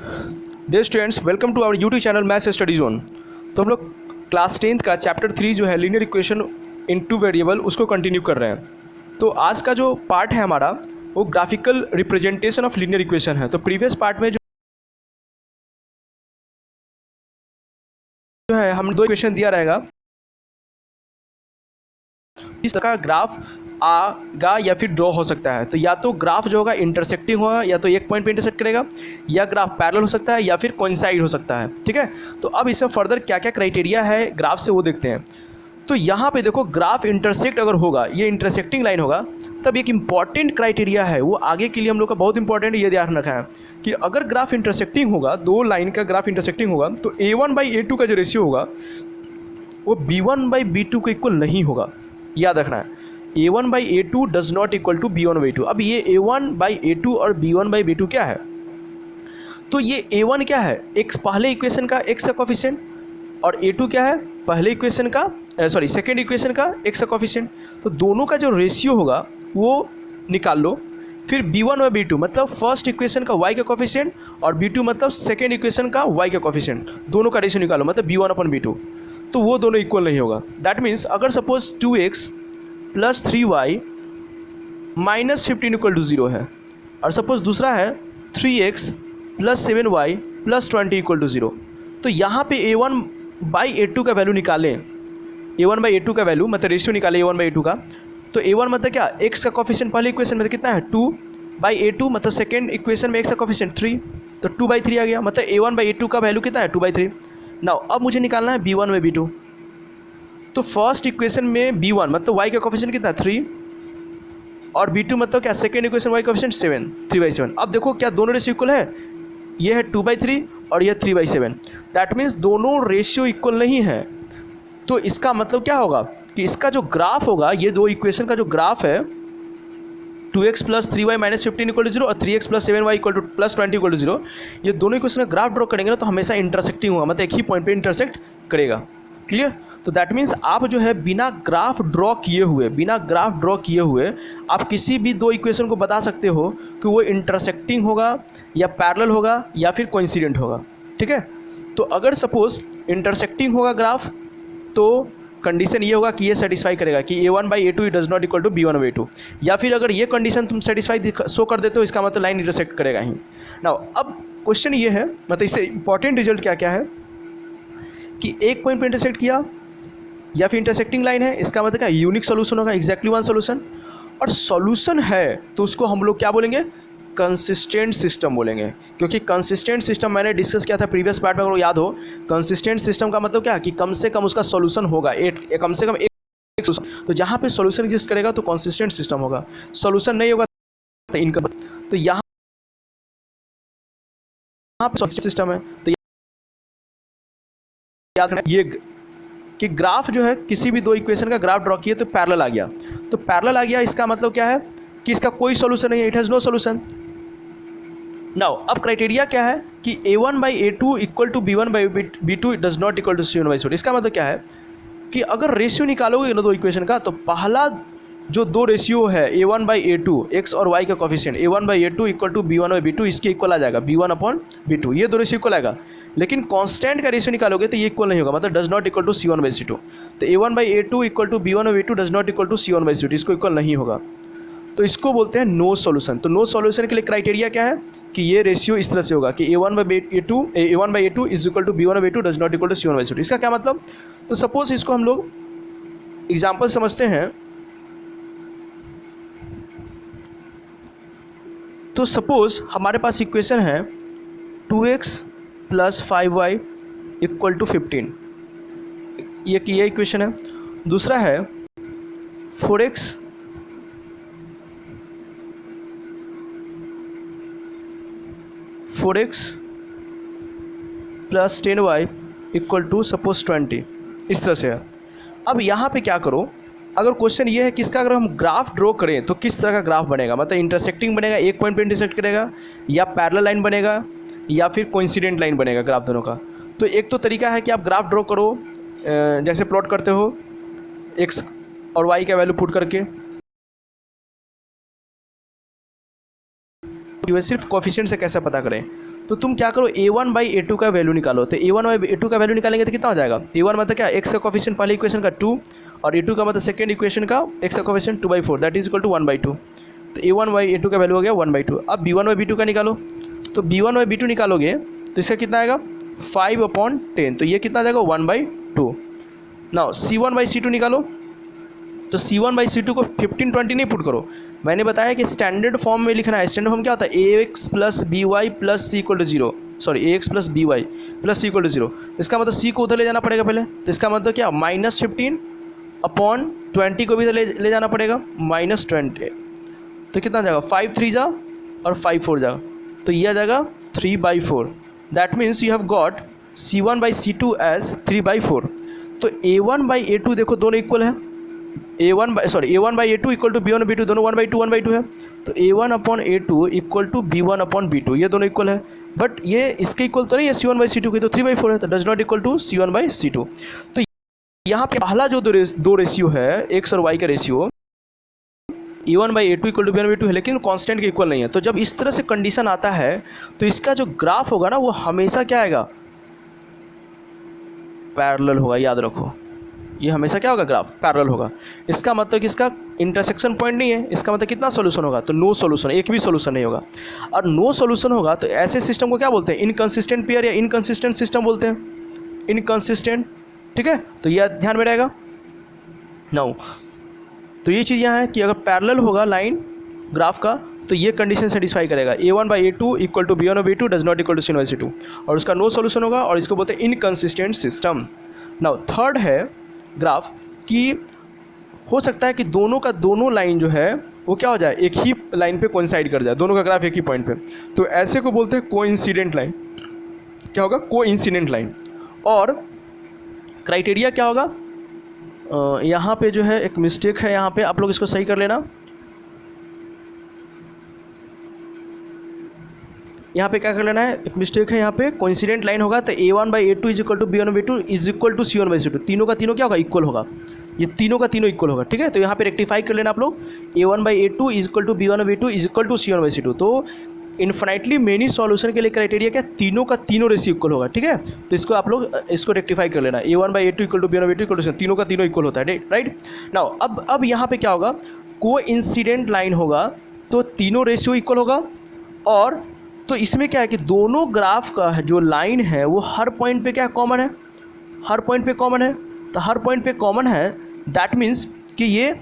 Dear students, welcome to our YouTube channel maths study zone. तो हम लोग class 10th का चैप्टर 3 जो है linear equation in two variable उसको कंटिन्यू कर रहे हैं। तो आज का जो पार्ट है हमारा वो graphical representation of linear equation है। तो प्रीवियस पार्ट में जो है हम दो इक्वेशन दिया रहेगा, इस तरह का ग्राफ आगा या फिर ड्रॉ हो सकता है। तो या तो ग्राफ जो होगा इंटरसेक्टिंग होगा, या तो एक पॉइंट पे इंटरसेक्ट करेगा, या ग्राफ पैरेलल हो सकता है, या फिर कोइंसाइड हो सकता है। ठीक है, तो अब इसमें फर्दर क्या क्या क्राइटेरिया है ग्राफ से वो देखते हैं। तो यहाँ पे देखो, ग्राफ इंटरसेक्ट अगर होगा, ये इंटरसेक्टिंग लाइन होगा, तब एक इंपॉर्टेंट क्राइटेरिया है, वो आगे के लिए हम लोग का बहुत इंपॉर्टेंट ये ध्यान रखा है कि अगर ग्राफ इंटरसेक्टिंग होगा, दो लाइन का ग्राफ इंटरसेक्टिंग होगा, तो A1/A2 का जो रेशियो होगा वो B1/B2 को इक्वल नहीं होगा। याद रखना है, A1/A2 does not equal to B1/B2। अब ये A1/A2 और B1/B2 क्या है? तो ये A1 क्या है? एक पहले इक्वेशन का x का कोफिशिएंट, और A2 क्या है? पहले इक्वेशन का सेकेंड इक्वेशन का x का कोफिशिएंट। तो दोनों का जो रेशियो होगा वो निकाल लो। फिर B1/B2 मतलब फर्स्ट इक्वेशन का y का कोफिशिएंट, और B2 मतलब सेकेंड इक्वेशन का y का कोफिशिएंट, दोनों का रेशियो निकालो, मतलब B1/B2। तो वो दोनों इक्वल नहीं होगा। दैट मीन्स अगर suppose 2x plus 3y minus 15 equal to 0 है, और सपोज दूसरा है 3x plus 7y plus 20 equal to 0, तो यहाँ पे A1/A2 का वैल्यू निकालें। A1/A2 का वैल्यू मतलब रेशियो निकालें A1/A2 का। तो A1 मतलब क्या? x का कोफिशिएंट पहले इक्वेशन में कितना है? 2/A2 मतलब सेकेंड इक्वेशन में x का कोफिशिएंट 3, तो 2/3 आ गया। मतलब A1/A2 का वैल्यू कितना है? 2/3। नाउ अब मुझे निकालना है B1/B2। तो फर्स्ट इक्वेशन में B1 मतलब y का कोफिशिएंट कितना है? 3, और B2 मतलब क्या? Second equation y coefficient 7, 3/7। अब देखो क्या दोनों रेशियो इक्वल है? ये है 2/3 और ये 3/7। दैट मीन्स दोनों रेशियो इक्वल नहीं है। तो इसका मतलब क्या होगा कि इसका जो ग्राफ होगा, ये दो इक्वेशन का जो ग्राफ है, 2x plus 3y minus 15 equal to 0 और 3x plus 7y equal to plus 20 equal to 0, ये दोनों इक्वेशन का ग्राफ ड्रॉ करेंगे ना, तो हमेशा इंटरसेक्टिंग होगा, मतलब एक ही पॉइंट पे इंटरसेक्ट करेगा। क्लियर? तो दैट मीन्स आप जो है बिना ग्राफ ड्रॉ किए हुए आप किसी भी दो इक्वेशन को बता सकते हो कि वो इंटरसेक्टिंग होगा, या पैरेलल होगा, या फिर कोइंसिडेंट होगा। ठीक है, तो अगर सपोज इंटरसेक्टिंग होगा ग्राफ, तो कंडीशन ये होगा कि ये सेटिस्फाई करेगा कि A1/A2 does not equal to B1/A2, या फिर अगर ये कंडीशन तुम सेटिस्फाई शो कर देते हो, इसका मतलब लाइन इंटरसेक्ट करेगा ही। नाउ अब क्वेश्चन ये है, मतलब इससे इंपॉर्टेंट रिजल्ट क्या क्या है कि एक पॉइंट पे इंटरसेक्ट किया या फिर इंटरसेक्टिंग लाइन है, इसका मतलब क्या? यूनिक सोल्यूशन होगा, एग्जैक्टली वन सोल्यूशन। और सॉल्यूशन है तो उसको हम लोग क्या बोलेंगे? कंसिस्टेंट सिस्टम बोलेंगे। क्योंकि कंसिस्टेंट सिस्टम मैंने डिस्कस किया था प्रीवियस पार्ट में, अगर याद हो। कंसिस्टेंट सिस्टम का मतलब क्या? कि कम से कम उसका सॉल्यूशन होगा, कम से कम एक solution। तो जहाँ पे सॉल्यूशन एग्जिस्ट करेगा तो कंसिस्टेंट सिस्टम होगा, सॉल्यूशन नहीं होगा तो इनकम। तो यहाँ सिस्टम है, तो याद रखना ये कि ग्राफ जो है किसी भी दो इक्वेशन का ग्राफ ड्रॉ किए तो पैरेलल आ गया। तो पैरेलल आ गया, इसका मतलब क्या है कि इसका कोई सॉल्यूशन नहीं है, it has no solution. Now अब क्राइटेरिया क्या है कि A1/A2 equal to B1/B2 does not equal to C1/C2। इसका मतलब क्या है कि अगर रेशियो निकालोगे ना दो इक्वेशन का, तो पहला जो दो रेशियो है A1/A2 x और y का coefficient, A1/A2 equal to B1/B2, इसके इक्वल आ जाएगा B1/B2, ये दो रेशियो इक्वल आएगा। लेकिन कांस्टेंट का रेशियो निकालोगे तो ये इक्वल नहीं होगा, मतलब does not equal to C1/C2। तो A1/A2 equal to B1/B2 does not equal to C1/C2, इसको इक्वल नहीं होगा, तो इसको बोलते हैं नो सॉल्यूशन। तो नो सॉल्यूशन के लिए क्राइटेरिया क्या है कि ये रेशियो इस तरह से होगा कि A1/A2 is equal to B1/B2 does not equal to C1/C2। इसका क्या मतलब? तो सपोज इसको हम लोग एग्जाम्पल समझते हैं। तो सपोज हमारे पास इक्वेशन है 2x plus 5y equal to 15, ये इक्वेशन है। दूसरा है 4x plus 10y equal to suppose 20, इस तरह से है। अब यहाँ पे क्या करो, अगर क्वेश्चन ये है कि इसका अगर हम ग्राफ ड्रॉ करें तो किस तरह का ग्राफ बनेगा, मतलब इंटरसेक्टिंग बनेगा, एक पॉइंट पे इंटरसेक्ट करेगा, या पैरेलल लाइन बनेगा, या फिर कोइंसिडेंट लाइन बनेगा ग्राफ दोनों का। तो एक तो तरीका है कि आप ग्राफ ड्रॉ करो, जैसे प्लॉट करते हो x और y का वैल्यू पुट करके, सिर्फ कोफिशिएंट से कैसे पता करें? तो तुम क्या करो, a1 बाई a2 का वैल्यू निकालो। तो a1 बाई a2 का वैल्यू निकालेंगे तो कितना हो जाएगा, a1 मतलब क्या, x का कोफिशिएंट पहले इक्वेशन का 2 और a2 का मतलब सेकेंड इक्वेशन का x का coefficient 2/4 that is equal to 1/2। तो a1 बाई a2 का वैल्यू हो गया 1/2। अब b1 बाई b2 का निकालो। तो b1 बाई b2 निकालोगे तो इसका कितना आएगा 5/10। तो ये कितना आ जाएगा 1/2। नाउ c1 बाई c2 निकालो। तो c1 बाई c2 को 15-20 नहीं पुट करो, मैंने बताया कि स्टैंडर्ड फॉर्म में लिखना है। स्टैंडर्ड फॉर्म क्या होता है, ax plus b y plus c equal to 0, sorry ax plus b y plus c equal to 0। इसका मतलब c को उधर ले जाना पड़ेगा पहले। तो इसका मतलब क्या, -15/20 को भी इधर ले जाना पड़ेगा -20। तो कितना आ जाएगा 5 3 जा और 5 4 जा, तो ये आ जाएगा 3/4। That means you have got c1 by c2 as 3/4। तो a1 बाई a2 देखो दोनों इक्वल है, a1 by a2 equal to b1 b2 दोनों 1/2 है। तो a1/a2 इक्वल टू b1/b2 ये दोनों इक्वल है। बट ये इसके इक्वल तो नहीं है c1 बाई c2 की, तो 3/4 है, तो does not equal to c1 by c2। तो यहाँ पे पहला जो दो रेशियो है x और y का ratio a1 by a2 equal to b1/b2 है, लेकिन कांस्टेंट के इक्वल नहीं है। तो जब इस तरह से कंडीशन आता है तो इसका जो ग्राफ होगा ना वो हमेशा क्या आएगा, पैरेलल होगा। याद रखो, ये हमेशा क्या होगा, ग्राफ पैरेलल होगा। इसका मतलब कि इसका इंटरसेक्शन पॉइंट नहीं है। इसका मतलब कितना सॉल्यूशन होगा, तो नो सॉल्यूशन, एक भी सॉल्यूशन नहीं होगा। और नो सॉल्यूशन होगा तो ऐसे सिस्टम को क्या बोलते हैं, इनकंसिस्टेंट पेयर या इनकंसिस्टेंट सिस्टम बोलते हैं, इनकंसिस्टेंट। ठीक है, तो यह ध्यान में रहेगा। नाउ तो ये चीज़ यहाँ है कि अगर पैरेलल होगा लाइन ग्राफ का तो ये कंडीशन सेटिस्फाई करेगा, a1 by a2 equal to b1/b2 does not equal to c1 by c2, और उसका नो सॉल्यूशन होगा और इसको बोलते हैं इनकंसिस्टेंट सिस्टम। नाउ थर्ड है ग्राफ कि हो सकता है कि दोनों का दोनों लाइन जो है वो क्या हो जाए, एक ही लाइन पे कोइंसाइड कर जाए, दोनों का ग्राफ एक ही पॉइंट पे। तो ऐसे को बोलते हैं कोइंसिडेंट लाइन। क्या होगा, कोइंसिडेंट लाइन। और क्राइटेरिया क्या होगा, यहाँ पे जो है एक मिस्टेक है, यहाँ पे आप लोग इसको सही कर लेना। यहाँ पे क्या कर लेना है, एक मिस्टेक है यहाँ पे, कोइंसिडेंट लाइन होगा तो a1 by a2 is equal to b1/b2 is equal to c1 by c2, तीनों का तीनों क्या होगा, इक्वल होगा। ये तीनों का तीनों इक्वल होगा। ठीक है, तो यहाँ पे रेक्टिफाई कर लेना आप लोग, a1 by a2 is equal to b1/b2 is equal to c1 by c2। तो इन्फिनाइटली मेनी सॉल्यूशन के लिए क्राइटेरिया क्या, तीनों का तीनों रेशियो इक्वल होगा। ठीक है, तो इसको आप लोग इसको रेक्टिफाई कर लेना, a1 by a2 equal to b1/b2 equal to, तीनों का तीनों इक्वल होता है। राइट नाउ अब यहाँ पे क्या होगा, कोइंसिडेंट लाइन होगा तो तीनों रेशियो इक्वल होगा। और तो इसमें क्या है कि दोनों ग्राफ का जो लाइन है वो हर पॉइंट पे क्या कॉमन है, हर पॉइंट पे कॉमन है। तो हर पॉइंट पे कॉमन है दैट मीन्स कि ये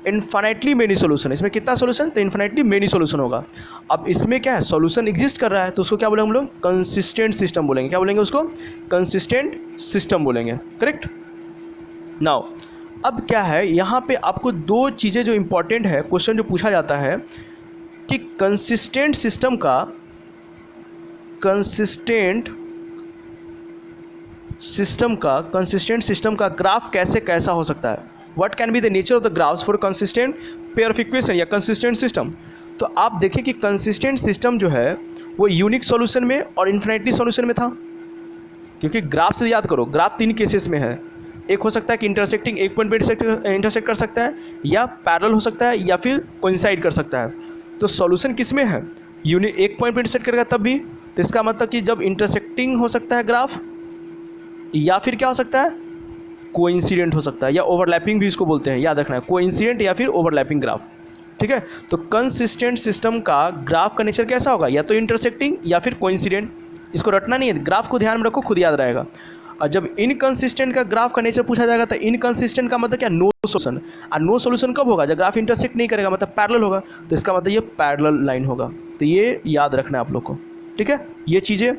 इन्फिनिटली मेनी सोल्यूशन है। इसमें कितना सोल्यूशन, तो इन्फिनिटली मेनी सोल्यूशन होगा। अब इसमें क्या है, सोल्यूशन एग्जिस्ट कर रहा है तो उसको क्या बोलेंगे हम लोग, कंसिस्टेंट सिस्टम बोलेंगे। क्या बोलेंगे उसको, कंसिस्टेंट सिस्टम बोलेंगे। करेक्ट। नाउ अब क्या है, यहाँ पे आपको दो चीज़ें जो इंपॉर्टेंट है, क्वेश्चन जो पूछा जाता है कि कंसिस्टेंट सिस्टम का ग्राफ कैसा हो सकता है, what can be the nature of the graphs for consistent pair of equation या कंसिस्टेंट सिस्टम। तो आप देखें कि कंसिस्टेंट सिस्टम जो है वो यूनिक सॉल्यूशन में और इन्फिनिटी सॉल्यूशन में था, क्योंकि ग्राफ से याद करो, ग्राफ तीन केसेस में है। एक हो सकता है कि इंटरसेक्टिंग, एक पॉइंट पे इंटरसेक्ट कर सकता है, या पैरेलल हो सकता है, या फिर कोइंसाइड कर सकता है। तो सॉल्यूशन किस में है, एक पॉइंट पे इंटरसेक्ट करेगा तब भी। तो इसका मतलब कि जब इंटरसेक्टिंग हो सकता है ग्राफ, या फिर क्या हो सकता है, कोइंसिडेंट हो सकता है, या ओवरलैपिंग भी इसको बोलते हैं। याद रखना है, कोइंसिडेंट या फिर ओवरलैपिंग ग्राफ। ठीक है, तो कंसिस्टेंट सिस्टम का ग्राफ का नेचर कैसा होगा, या तो इंटरसेक्टिंग या फिर कोइंसिडेंट। इसको रटना नहीं है, ग्राफ को ध्यान में रखो, खुद याद रहेगा। और जब इनकंसिस्टेंट का ग्राफ का नेचर पूछा जाएगा तो इनकंसिस्टेंट का मतलब क्या, नो सोल्यूशन। और नो सोल्यूशन कब होगा, जब ग्राफ इंटरसेक्ट नहीं करेगा, मतलब पैरेलल होगा। तो इसका मतलब ये पैरेलल लाइन होगा। तो ये याद रखना है आप लोग को। ठीक है, ये चीज़ें।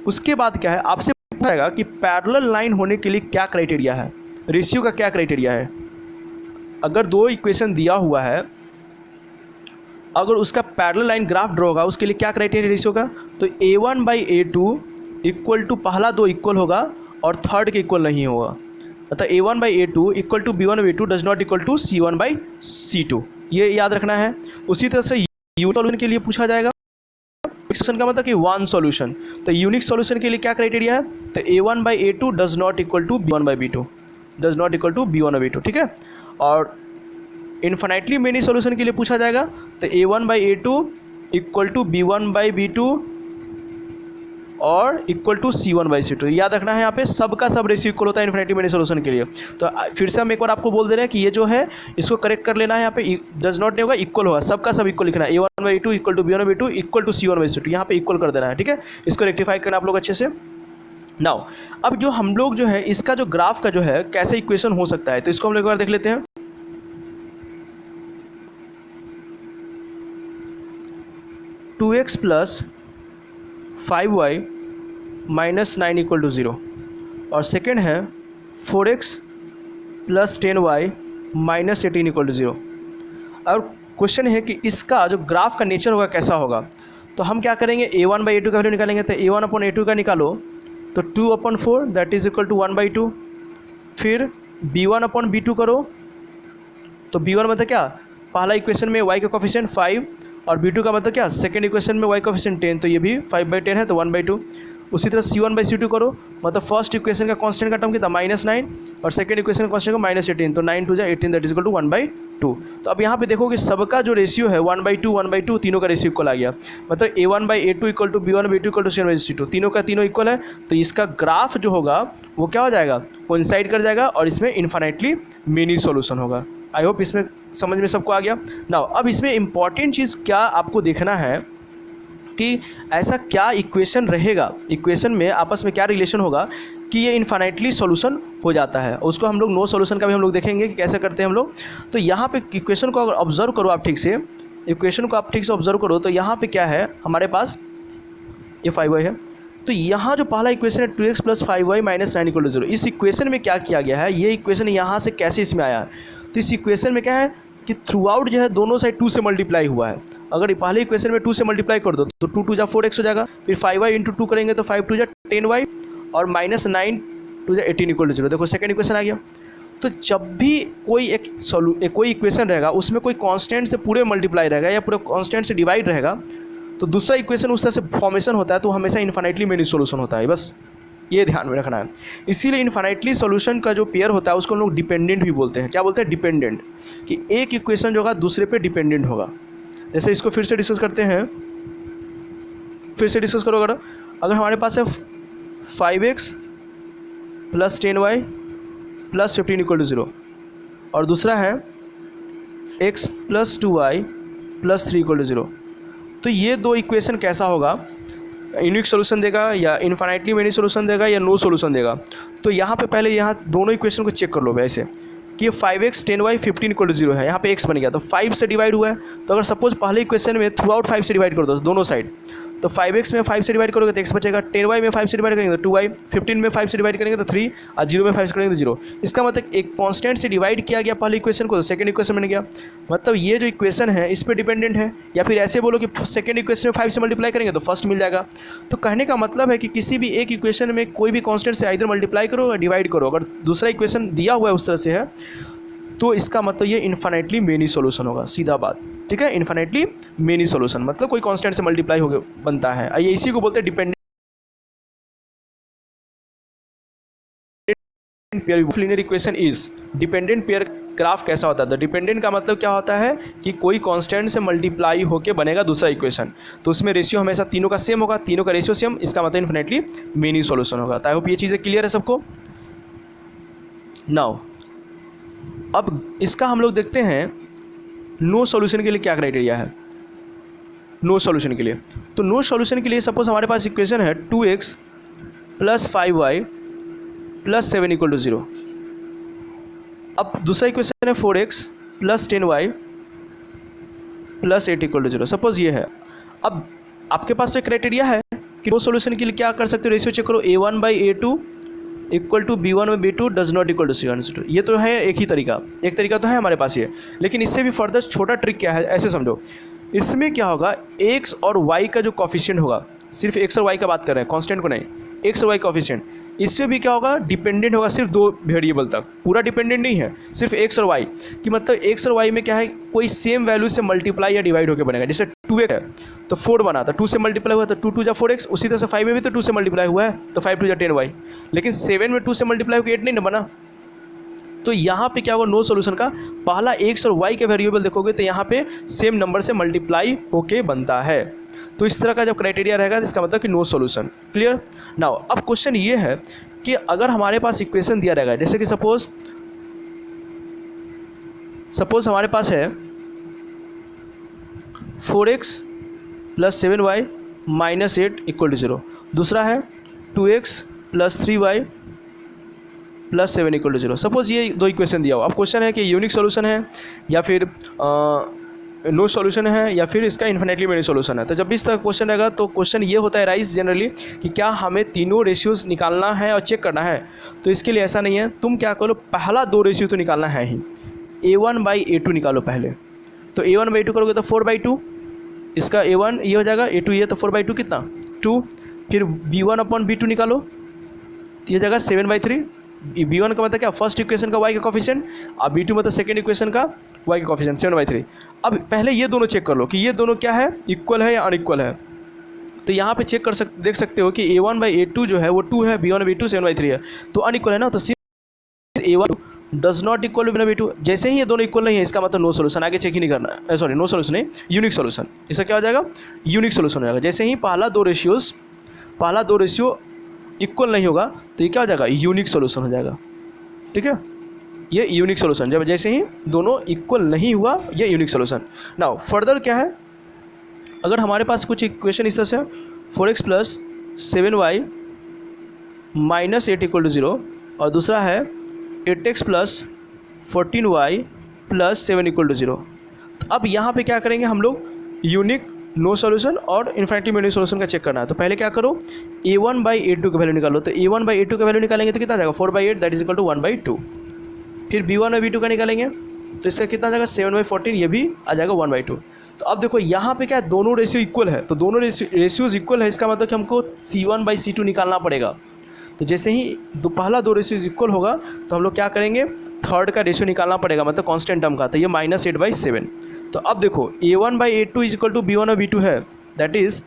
उसके बाद क्या है, आपसे पूछा कि पैरेलल लाइन होने के लिए क्या क्राइटेरिया है, रेशियो का क्या क्राइटेरिया है। अगर दो इक्वेशन दिया हुआ है, अगर उसका पैरेलल लाइन ग्राफ ड्रॉ होगा, उसके लिए क्या क्राइटेरिया रेशियो का, तो a1 by a2 equal to पहला दो इक्वल होगा और थर्ड के इक्वल नहीं होगा। मतलब a1 by a2 equal to b1/b2 does not equal to c1 by c2, ये याद रखना है। उसी तरह से यूनिक सॉल्यूशन के लिए पूछा जाएगा, सॉल्यूशन का मतलब कि वन सॉल्यूशन। तो यूनिक सॉल्यूशन के लिए क्या क्राइटेरिया है, तो a1 by a2 does not equal to b1/b2 does not equal to b1/b2। ठीक है, और इन्फिनिटली मेनी सॉल्यूशन के लिए पूछा जाएगा तो a1 by a2 equal to b1/b2 और इक्वल टू C1/C2। याद रखना है यहाँ पे सबका सब रेशियो इक्वल होता है इन्फिनिटी मेनी सोल्यूशन के लिए। तो फिर से हम एक बार आपको बोल दे रहे हैं कि ये जो है इसको करेक्ट कर लेना है, यहाँ पे डज नॉट नहीं होगा, इक्वल होगा, सबका सब इक्वल लिखना है, A1/A2 equal to B1/B2 equal to C1/C2, यहाँ पे इक्वल कर देना है, ठीक है। इसको रेक्टिफाई करना आप लोग अच्छे से। नाउ अब जो हम लोग जो है इसका जो ग्राफ का जो है कैसे इक्वेशन हो सकता है, तो इसको हम लोग एक बार देख लेते हैं। 2x + 5y - 9 = 0 और सेकेंड है 4x + 10y - 18 = 0। और क्वेश्चन है कि इसका जो ग्राफ का नेचर होगा कैसा होगा, तो हम क्या करेंगे, A1/A2 का वैल्यू निकालेंगे। तो A1/A2 का निकालो तो 2/4 दैट इज इक्वल टू 1/2। फिर B1/B2 करो तो B1 मतलब क्या, पहला इक्वेशन में y का कोफिशिएंट 5 और B2 का मतलब क्या, सेकेंड इक्वेशन में y का कोफिशिएंट 10, तो ये भी 5/10 है तो 1/2। उसी तरह C1/C2 करो, मतलब फर्स्ट इक्वेशन का कांस्टेंट का टर्म कितना -9 और सेकेंड इक्वेशन का कांस्टेंट का -18, तो 9 2 18 दैट इज इक्वल टू 1/2। तो अब यहाँ पे देखो कि सबका जो रेशियो है 1/2 1/2 तीनों का रेशियो इक्वल आ गया, मतलब A1/A2 equal to B1/B2 equal to C1/C2 तीनों का तीनों इक्वल है। तो इसका ग्राफ जो होगा वो क्या हो जाएगा, कोइंसाइड कर जाएगा और इसमें इन्फिनिटली मेनी सॉल्यूशन होगा। आई होप इसमें समझ में सबको आ गया। नाउ अब इसमें इंपॉर्टेंट चीज़ क्या आपको देखना है कि ऐसा क्या इक्वेशन रहेगा, इक्वेशन में आपस में क्या रिलेशन होगा कि ये इन्फिनिटली सॉल्यूशन हो जाता है। उसको हम लोग नो सॉल्यूशन का भी हम लोग देखेंगे कि कैसे करते हैं हम लोग। तो यहाँ पे इक्वेशन को अगर ऑब्जर्व करो आप ठीक से, इक्वेशन को आप ठीक से ऑब्जर्व करो तो यहाँ पे क्या है हमारे पास, ये 5y है, तो यहाँ जो पहला इक्वेशन है 2x + 5y - 9 = 0, इस इक्वेशन में क्या किया गया है, ये इक्वेशन यहाँ से कैसे इसमें आया है, तो इस इक्वेशन में क्या है कि थ्रू आउट जो है दोनों साइड 2 से मल्टीप्लाई हुआ है। अगर पहले इक्वेशन में 2 से मल्टीप्लाई कर दो तो 2 2 जा 4x हो जाएगा, फिर 5y × 2 करेंगे तो 5 2 जा 10y और -9 2 जा 18 = 0। देखो सेकंड इक्वेशन आ गया। तो जब भी कोई कोई इक्वेशन रहेगा उसमें कोई कांस्टेंट से पूरे मल्टीप्लाई रहेगा या पूरे कांस्टेंट से डिवाइड रहेगा, तो दूसरा इक्वेशन उस तरह से फॉर्मेशन होता है तो हमेशा इन्फिनिटली मेनी सॉल्यूशन होता है। बस ये ध्यान में रखना है। इसीलिए इन्फिनिटली सॉल्यूशन का जो पेयर होता है उसको हम लोग डिपेंडेंट भी बोलते हैं। क्या बोलते हैं, डिपेंडेंट, कि एक इक्वेशन जो होगा दूसरे पे डिपेंडेंट होगा। जैसे इसको फिर से डिस्कस करते हैं, फिर से डिस्कस करो। अगर हमारे पास है 5x + 10y + 15 = 0 और दूसरा है x + 2y + 3 = 0, तो ये दो इक्वेशन कैसा होगा, यूनिक सॉल्यूशन देगा या इन्फिनिटली मेनी सॉल्यूशन देगा या नो सॉल्यूशन देगा। तो यहाँ पे पहले यहाँ दोनों इक्वेशन को चेक कर लो वैसे कि ये 5x 10y 15 = 0 है, यहाँ पे x बन गया तो 5 से डिवाइड हुआ है। तो अगर सपोज पहले इक्वेशन में थ्रू आउट 5 से डिवाइड कर दो दोनों साइड, तो 5x में 5 से डिवाइड करोगे तो x बचेगा, 10y में 5 से डिवाइड करेंगे तो 2y, 15 में 5 से डिवाइड करेंगे तो 3 और 0 में 5 से करेंगे तो 0। इसका मतलब एक कांस्टेंट से डिवाइड किया गया पहले इक्वेशन को तो सेकंड इक्वेशन बन गया। मतलब ये जो इक्वेशन है इस पर डिपेंडेंट है, या फिर ऐसे बोलो कि सेकंड इक्वेशन में 5 से मल्टीप्लाई करेंगे तो फर्स्ट मिल जाएगा। तो कहने का मतलब है कि किसी भी एक इक्वेशन में कोई भी कांस्टेंट से इधर मल्टीप्लाई करो या डिवाइड करो, अगर दूसरा इक्वेशन दिया हुआ है उस तरह से है तो इसका मतलब ये इन्फिनिटली मेनी सॉल्यूशन होगा, सीधा बात, ठीक है। इन्फिनिटली मेनी सॉल्यूशन मतलब कोई कांस्टेंट से मल्टीप्लाई हो बनता है, ये इसी को बोलते हैं dependent pair. Linear equation is dependent pair graph कैसा होता है, तो डिपेंडेंट का मतलब क्या होता है कि कोई कांस्टेंट से मल्टीप्लाई होकर बनेगा दूसरा इक्वेशन, तो उसमें रेशियो हमेशा तीनों का सेम होगा, तीनों का रेशियो सेम, इसका मतलब इन्फिनिटली मेनी सॉल्यूशन होगा। आई होप ये चीज़ें क्लियर है सबको। नाउ अब इसका हम लोग देखते हैं नो सॉल्यूशन के लिए क्या क्राइटेरिया है। नो सॉल्यूशन के लिए, तो नो सॉल्यूशन के लिए सपोज हमारे पास इक्वेशन है 2x + 5y + 7 = 0। अब दूसरा इक्वेशन है 4x + 10y + 8 = 0। सपोज ये है। अब आपके पास तो एक क्राइटेरिया है कि नो सॉल्यूशन के लिए क्या कर सकते हो, रेशियो चेक करो, A1/A2 equal to B1/B2 does not equal to C1/C2। ये तो है एक ही तरीका, एक तरीका तो है हमारे पास ये, लेकिन इससे भी फर्दर छोटा ट्रिक क्या है, ऐसे समझो। इसमें क्या होगा, x और y का जो कॉफिशिएंट होगा, सिर्फ x और y का बात कर रहे हैं, कांस्टेंट को नहीं, x और y कॉफिशिएंट, इसमें भी क्या होगा, डिपेंडेंट होगा सिर्फ दो वेरिएबल तक, पूरा डिपेंडेंट नहीं है, सिर्फ x और y कि मतलब x और y में क्या है, कोई सेम वैल्यू से मल्टीप्लाई या डिवाइड होकर बनेगा। जैसे 2x है तो 4 बना, तो 2 से मल्टीप्लाई हुआ तो 2 2 जा 4x, उसी तरह से 5 में भी तो 2 से मल्टीप्लाई हुआ है तो 5 2 जा 10y, लेकिन 7 में 2 से मल्टीप्लाई होकर 8 नहीं ना बना। तो यहाँ पे क्या होगा, नो सॉल्यूशन का पहला x और y के वेरिएबल देखोगे तो यहाँ पे सेम नंबर से मल्टीप्लाई होके बनता है। तो इस तरह का जब क्राइटेरिया रहेगा तो इसका मतलब कि नो सॉल्यूशन। क्लियर। नाउ अब क्वेश्चन ये है कि अगर हमारे पास इक्वेशन दिया रहेगा, जैसे कि सपोज हमारे पास है 4x + 7y - 8 = 0, दूसरा है 2x + 3y + 7 = 0। सपोज ये दो इक्वेशन दिया हो। अब क्वेश्चन है कि यूनिक सॉल्यूशन है या फिर नो सॉल्यूशन है या फिर इसका इन्फिनिटली मेनी सॉल्यूशन है। तो जब भी इस तरह क्वेश्चन रहेगा तो क्वेश्चन ये होता है राइज जनरली कि क्या हमें तीनों रेशियोज निकालना है और चेक करना है। तो इसके लिए ऐसा नहीं है, तुम क्या करो, पहला दो रेशियो तो निकालना है ही। A1/A2 निकालो पहले। तो A1/A2 करोगे तो 4/2, इसका A1 ये हो जाएगा, A2 ये, तो 4/2 कितना 2। फिर B1/B2 निकालो, तो ये हो जाएगा 7/3। B1 का मतलब क्या, फर्स्ट इक्वेशन का y का कोफिशिएंट, और B2 मतलब सेकेंड इक्वेशन का y का कोफिशिएंट 7/3। अब पहले ये दोनों चेक कर लो कि ये दोनों क्या है, इक्वल है या अनइक्वल है। तो यहाँ पे चेक देख सकते हो कि A1/A2 जो है वो 2 है, B1/B2 7/3 है, तो अनइक्वल है ना। तो A1 does not equal B1/B2। जैसे ही ये दोनों इक्वल नहीं है इसका मतलब नो सोल्यूशन, आगे चेक ही नहीं करना है। सॉरी, नो सोल्यूशन नहीं, यूनिक सोल्यूशन। इसका क्या हो जाएगा, यूनिक सोल्यूशन हो जाएगा। जैसे ही पहला दो रेशियो इक्वल नहीं होगा तो ये क्या हो जाएगा, यूनिक सोल्यूशन हो जाएगा। ठीक है, ये यूनिक सोल्यूशन। जब जैसे ही दोनों इक्वल नहीं हुआ ये यूनिक सोल्यूशन। नाउ फर्दर क्या है, अगर हमारे पास कुछ इक्वेशन इस तरह से 4x + 7y - 8 = 0, और दूसरा है 8x + 14y + 7 = 0। तो अब यहाँ पे क्या करेंगे हम लोग, यूनिक, नो सॉल्यूशन और इन्फिनिटी मेनी सॉल्यूशन का चेक करना है। तो पहले क्या करो, A1/A2 का वैल्यू निकालो। तो A1/A2 का वैल्यू निकालेंगे तो कितना आ जाएगा, 4/8 दैट इज इक्वल टू 1/2। फिर B1/B2 का निकालेंगे तो इसका कितना आ जाएगा, 7/14, ये भी आ जाएगा 1/2। तो अब देखो यहाँ पे क्या है, दोनों रेशियो इक्वल है। तो दोनों रेशियोज इक्वल है, इसका मतलब कि हमको C1/C2 निकालना पड़ेगा। तो जैसे ही पहला दो रेशियो इक्वल होगा तो हम लोग क्या करेंगे, थर्ड का रेशियो निकालना पड़ेगा, मतलब कांस्टेंट टर्म का। तो ये -8/7। तो अब देखो A1/A2 = B1/B2 है, दैट इज़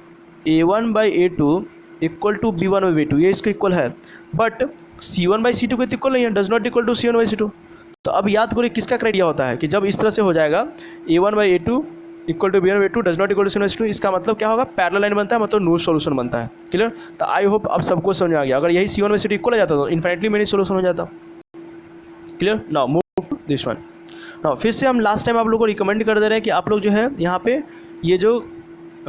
A1/A2 = B1/B2, ये इसको इक्वल है। बट C1/C2 को इक्वल नहीं है, does not equal to C1/C2। तो अब याद करो किसका क्राइटेरिया होता है कि जब इस तरह से हो जाएगा A1/A2 = B1/B2 does not equal to C1/C2, इसका मतलब क्या होगा, पैरेलल लाइन बनता है, मतलब नो सॉल्यूशन बनता है। क्लियर। तो आई होप अब सबको समझ आ गया। अगर यही C1/C2 इक्वल हो जाता तो इन्फिनिटली मेनी सॉल्यूशन हो जाता। Clear. Now move to this one. Now फिर से हम लास्ट टाइम आप लोगों को रिकमेंड कर दे रहे हैं कि आप लोग जो है यहाँ पे ये जो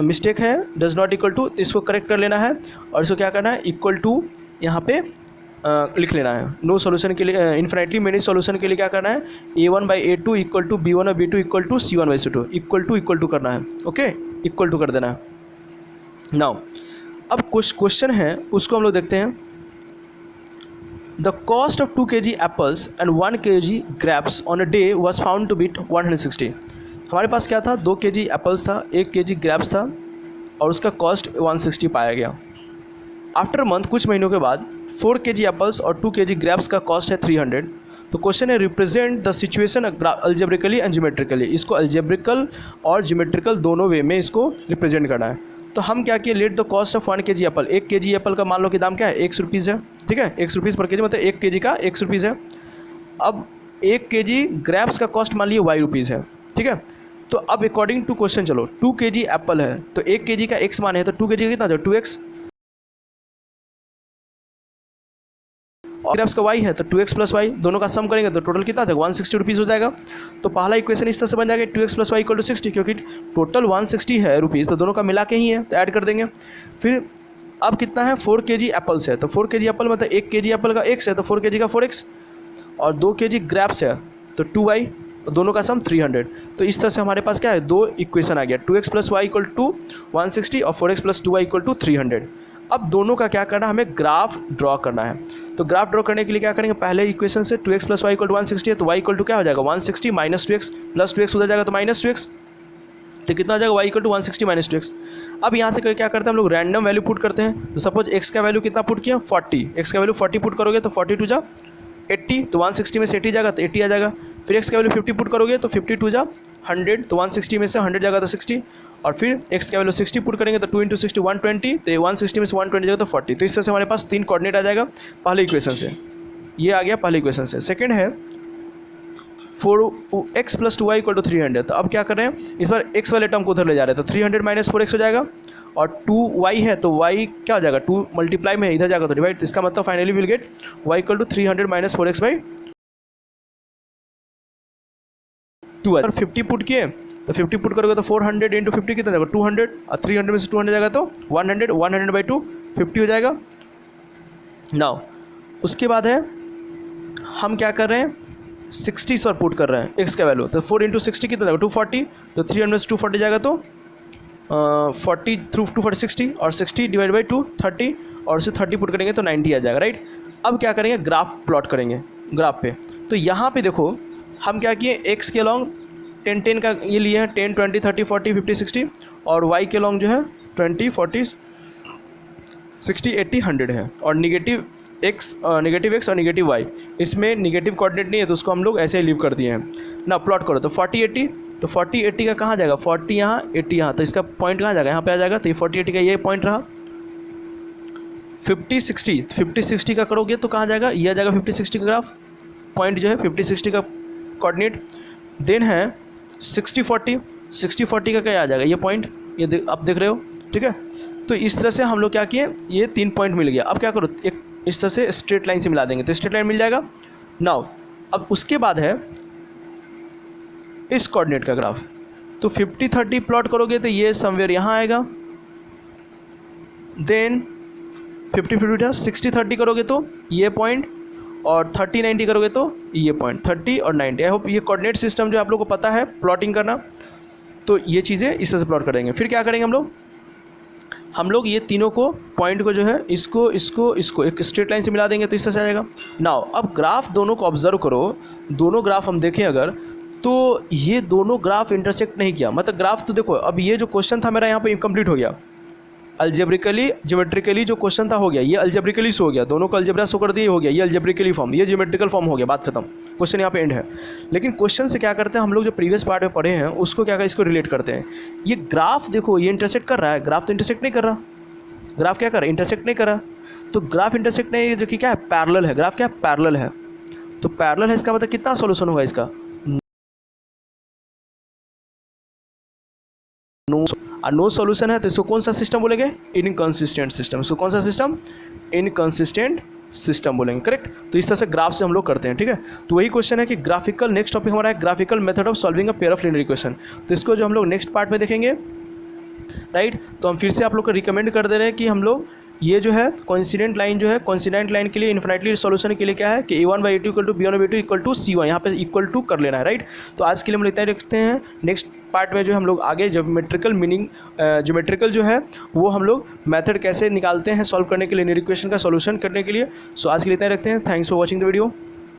मिस्टेक है डज नॉट इक्वल टू, इसको करेक्ट कर लेना है और इसको क्या करना है, इक्वल टू यहाँ पे लिख लेना है। नो सॉल्यूशन के लिए, इन्फिनिटली मेनी सॉल्यूशन के लिए क्या करना है, A1/A2 = B1/B2 = C1/C2, equal to करना है। ओके, इक्वल टू कर देना है। नाउ अब कुछ क्वेश्चन है उसको हम लोग देखते हैं। The cost of 2 kg apples and 1 kg grapes on a day was found to beat 160। हमारे पास क्या था, 2 kg एप्पल्स था, 1 kg ग्रेप्स था और उसका कॉस्ट 160 पाया गया। आफ्टर मंथ, कुछ महीनों के बाद 4 kg एप्पल्स और 2 kg ग्रेप्स का कॉस्ट है 300। तो क्वेश्चन है, represent the situation algebraically and geometrically. इसको अल्जेब्रिकल और ज्योमेट्रिकल दोनों वे में इसको रिप्रेजेंट करना है। तो हम क्या किए, let the cost of 1 kg Apple. 1 kg Apple का मान लो कि दाम क्या है, 100 रुपीज़ है। ठीक है, 100 रुपीज़ पर kg, मतलब 1 kg का 100 रुपीज़ है। अब 1 kg ग्रेप्स का कॉस्ट मान लिया y रुपीज़ है। ठीक है, तो अब अकॉर्डिंग टू क्वेश्चन चलो, 2 kg एप्पल है तो 1 kg का x मान है, तो 2 kg का कितना हो जाएगा, 2x, और ग्रेप्स का y है तो 2x + y, दोनों का सम करेंगे तो टोटल कितना आ जाएगा, 160 रुपीज़ हो जाएगा। तो पहला इक्वेशन इस तरह से बन जाएगा, 2x + y = 60, क्योंकि टोटल 160 है रुपीज़, तो दोनों का मिला के ही है, तो ऐड कर देंगे। फिर अब कितना है, 4 kg एप्पल्स है, तो 4 kg एप्पल मतलब 1 kg एप्पल का x है, तो 4 kg का 4x, और 2 kg ग्रेप्स है तो 2y, दोनों का सम 300। तो इस तरह से हमारे पास क्या है, दो इक्वेशन आ गया, 2x + y = 160 और 4x + 2y = 300। अब दोनों का क्या करना है, हमें ग्राफ ड्रॉ करना है। तो ग्राफ ड्रॉ करने के लिए क्या करेंगे, पहले इक्वेशन से 2x + y = 160 है, तो y = क्या हो जाएगा, 160 - 2x + 2x उधर जाएगा तो -2x, तो कितना हो जाएगा, y = 160 - 2x। अब यहाँ से क्या करते हैं हम लोग, रैंडम वैल्यू पुट करते हैं। तो सपोज x का वैल्यू कितना पुट किया, 40, x का वैल्यू 40 पुट करोगे तो 40 × 2 = 80, तो 160 में से 80 जाएगा तो 80 आ जाएगा। फिर x का वैल्यू 50 पुट करोगे तो 50 × 2 = 100, तो 160 में से 100 जाएगा तो 60, और फिर x का वैल्यू 60 पुट करेंगे तो 2 × 60 120, तो 160 में से 120 जाएगा तो 40। तो इस तरह से हमारे पास 3 कोऑर्डिनेट आ जाएगा पहले इक्वेशन से, ये आ गया पहले इक्वेशन से। सेकंड है 4x + 2y = 300। तो अब क्या कर रहे हैं, इस बार x वाले टर्म को उधर ले जा रहे हैं, तो 300 - 4x हो जाएगा, और 2y है तो y क्या हो जाएगा, 2 मल्टीप्लाई में है, इधर जाएगा तो डिवाइड, तो इसका मतलब finally will get y equal to 300 minus 4x by 2 है। और 50 पुट किए तो 50 पुट करोगे तो 400 इंटू 50 कितना जाएगा 200, और 300 में से 200 जाएगा तो 100, 100 बाई 2 50 हो जाएगा। नाउ उसके बाद है हम क्या कर रहे हैं, 60 पर पुट कर रहे हैं x का वैल्यू, तो 4 इंटू 60 कितना जाएगा 240, तो 300 में से 240 जाएगा तो 40 थ्रू 240 60, और 60 डिवाइड बाई 2 30, और उसे 30 पुट करेंगे तो 90 आ जाएगा, राइट। अब क्या करेंगे, ग्राफ प्लॉट करेंगे ग्राफ पे। तो यहाँ पे देखो हम क्या किए, x के लॉन्ग 10 10 का ये लिए हैं, 10 20 30 40 50 60, और y के लॉन्ग जो है 20 40 60 80 100 है, और नेगेटिव x और नेगेटिव y, इसमें नेगेटिव कोऑर्डिनेट नहीं है तो उसको हम लोग ऐसे ही लीव कर दिए हैं ना। प्लॉट करो तो 40 80, तो 40 80 का कहाँ जाएगा, 40 यहाँ 80 यहाँ, तो इसका पॉइंट कहाँ जाएगा, यहाँ पे आ जाएगा, तो ये 40 80 का ये पॉइंट रहा। 50 60 का करोगे तो कहाँ जाएगा, ये आ जाएगा 50 60 का ग्राफ, पॉइंट जो है 50 60 का कोऑर्डिनेट। देन है 60 40 का क्या आ जाएगा, ये पॉइंट, ये आप देख रहे हो, ठीक है। तो इस तरह से हम लोग क्या किए, ये 3 पॉइंट मिल गया। अब क्या करो, एक इस तरह से स्ट्रेट लाइन से मिला देंगे तो स्ट्रेट लाइन मिल जाएगा। नाउ अब उसके बाद है इस कोऑर्डिनेट का ग्राफ, तो 50 30 प्लॉट करोगे तो ये समवेयर यहाँ आएगा। देन 50 50 60 30 करोगे तो ये पॉइंट, और 30 90 करोगे तो ये पॉइंट, 30 और 90। आई होप ये कोऑर्डिनेट सिस्टम जो आप लोगों को पता है प्लॉटिंग करना, तो ये चीज़ें इस तरह से प्लॉट करेंगे। फिर क्या करेंगे हम लोग ये तीनों को पॉइंट को जो है इसको एक स्ट्रेट लाइन से मिला देंगे तो इस तरह से आ जाएगा। नाउ अब ग्राफ दोनों को ऑब्जर्व करो, दोनों ग्राफ हम देखें अगर, तो ये दोनों ग्राफ इंटरसेक्ट नहीं किया, मतलब ग्राफ तो देखो, अब ये जो क्वेश्चन था मेरा यहाँ पे इनकम्प्लीट हो गया, अल्जेब्रिकली ज्योमेट्रिकली जो क्वेश्चन था हो गया, ये अल्जेब्रिकली शो हो गया, दोनों को अलजेब्रा शो कर दिए, हो गया ये अल्जेब्रिकली फॉर्म, ये ज्योमेट्रिकल फॉर्म हो गया, बात खत्म, क्वेश्चन यहाँ पे एंड है। लेकिन क्वेश्चन से क्या करते हैं हम लोग, जो प्रीवियस पार्ट में पढ़े हैं उसको क्या इसको रिलेट करते हैं। ये ग्राफ देखो ये इंटरसेक्ट कर रहा है, ग्राफ तो इंटरसेक्ट नहीं कर रहा, ग्राफ क्या कर रहा है, इंटरसेक्ट नहीं कर रहा। तो ग्राफ इंटरसेक्ट नहीं, जो कि क्या है, पैरेलल है, ग्राफ क्या है, पैरेलल है। तो पैरेलल है, इसका मतलब कितना सॉल्यूशन होगा इसका, नो सॉल्यूशन है, तो इसको कौन सा सिस्टम बोलेंगे, इनकंसिस्टेंट सिस्टम। इसको कौन सा सिस्टम, इनकंसिस्टेंट सिस्टम बोलेंगे, करेक्ट। तो इस तरह से ग्राफ से हम लोग करते हैं, ठीक है। तो वही क्वेश्चन है कि ग्राफिकल, नेक्स्ट टॉपिक हमारा है graphical method of solving a pair of linear equation. तो इसको जो हम लोग नेक्स्ट पार्ट में देखेंगे, राइट। तो हम फिर से आप लोग को रिकमेंड कर दे रहे हैं कि हम लोग ये जो है कोइंसिडेंट लाइन जो है, कोइंसिडेंट लाइन के लिए इन्फिनिटली सॉल्यूशन के लिए क्या है कि a1/a2 equal to b1/b2 equal to c1, यहाँ पे इक्वल टू कर लेना है, राइट। तो आज के लिए हम इतना ही रखते हैं। नेक्स्ट पार्ट में जो हम लोग आगे ज्योमेट्रिकल जो है वो हम लोग मेथड कैसे निकालते हैं सॉल्व करने के लिए, लीनियर इक्वेशन का सॉल्यूशन करने के लिए। सो आज के लिए इतना ही रखते हैं। Thanks for watching the video.